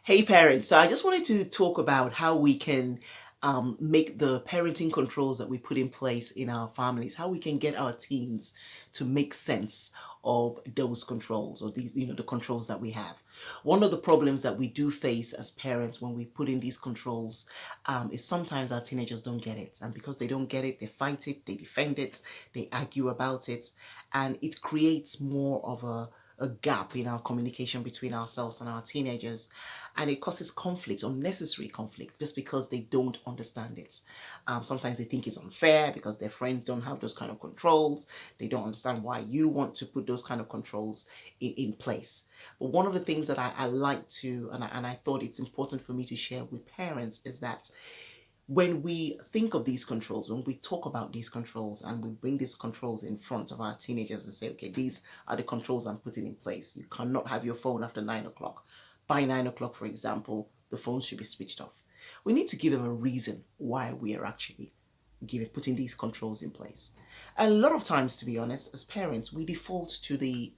Hey parents, so I just wanted to talk about how we can make the parenting controls that we put in place in our families, how we can get our teens to make sense of those controls or these, the controls that we have. One of the problems that we do face as parents when we put in these controls is sometimes our teenagers don't get it. And because they don't get it, they fight it, they defend it, they argue about it, and it creates more of a gap in our communication between ourselves and our teenagers, and it causes conflict, unnecessary conflict, just because they don't understand it. Sometimes they think it's unfair because their friends don't have those kind of controls. They don't understand why you want to put those kind of controls in place. But one of the things that I like to, and I thought it's important for me to share with parents, is that when we think of these controls, when we talk about these controls and we bring these controls in front of our teenagers and say, okay, these are the controls I'm putting in place. You cannot have your phone after 9 o'clock. By 9 o'clock, for example, the phone should be switched off. We need to give them a reason why we are actually putting these controls in place. A lot of times, to be honest, as parents, we default to the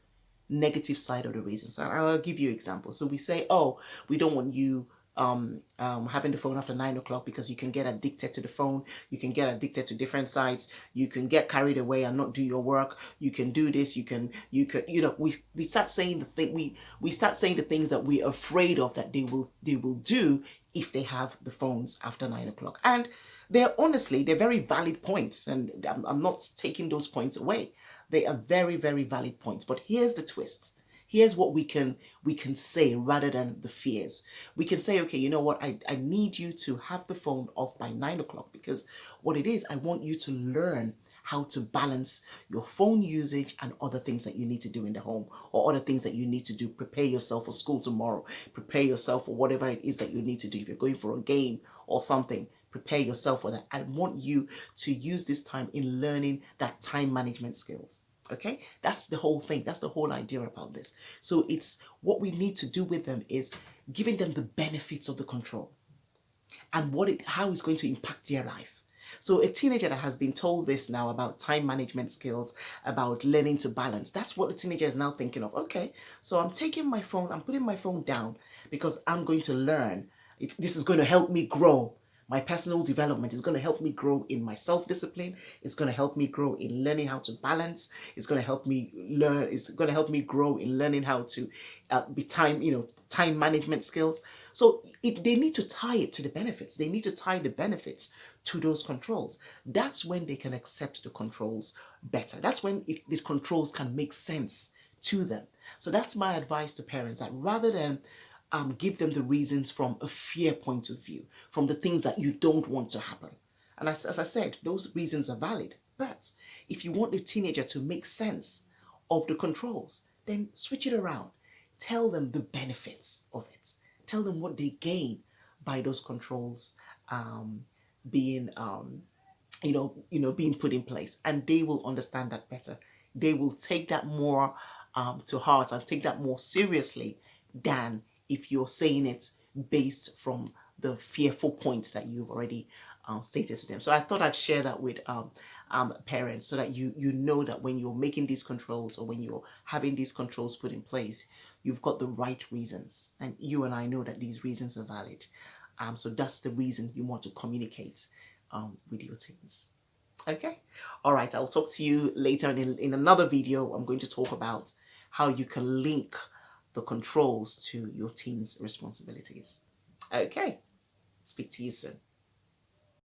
negative side of the reasons. And I'll give you examples. So we say, oh, we don't want you having the phone after 9 o'clock because you can get addicted to the phone. You can get addicted to different sites. You can get carried away and not do your work. You can do this. You can, we start saying we start saying the things that we're afraid of that they will do if they have the phones after 9 o'clock. And they're very valid points. And I'm not taking those points away. They are very, very valid points. But here's the twist. Here's what we can say rather than the fears. We can say, okay, you know what? I need you to have the phone off by 9 o'clock, because what it is, I want you to learn how to balance your phone usage and other things that you need to do in the home, or other things that you need to do. Prepare yourself for school tomorrow. Prepare yourself for whatever it is that you need to do. If you're going for a game or something, prepare yourself for that. I want you to use this time in learning that time management skills. Okay, that's the whole thing. That's the whole idea about this. So it's what we need to do with them is giving them the benefits of the control and how it's going to impact their life. So a teenager that has been told this now about time management skills, about learning to balance, that's what the teenager is now thinking of. Okay, so I'm putting my phone down because I'm going to learn. This is going to help me grow. My personal development is going to help me grow in my self-discipline. It's going to help me grow in learning how to balance. It's going to help me grow in learning how to be time management skills. So they need to tie it to the benefits. They need to tie the benefits to those controls. That's when they can accept the controls better. That's when the controls can make sense to them. So that's my advice to parents, that rather than give them the reasons from a fear point of view, from the things that you don't want to happen. And as I said, those reasons are valid. But if you want the teenager to make sense of the controls, then switch it around. Tell them the benefits of it. Tell them what they gain by those controls being being put in place, and they will understand that better. They will take that more to heart and take that more seriously than if you're saying it based from the fearful points that you've already stated to them. So I thought I'd share that with parents, so that you know that when you're making these controls, or when you're having these controls put in place, you've got the right reasons, and you and I know that these reasons are valid. So that's the reason you want to communicate with your teens. Okay, all right, I'll talk to you later in another video. I'm going to talk about how you can link the controls to your teens' responsibilities. Okay, speak to you soon.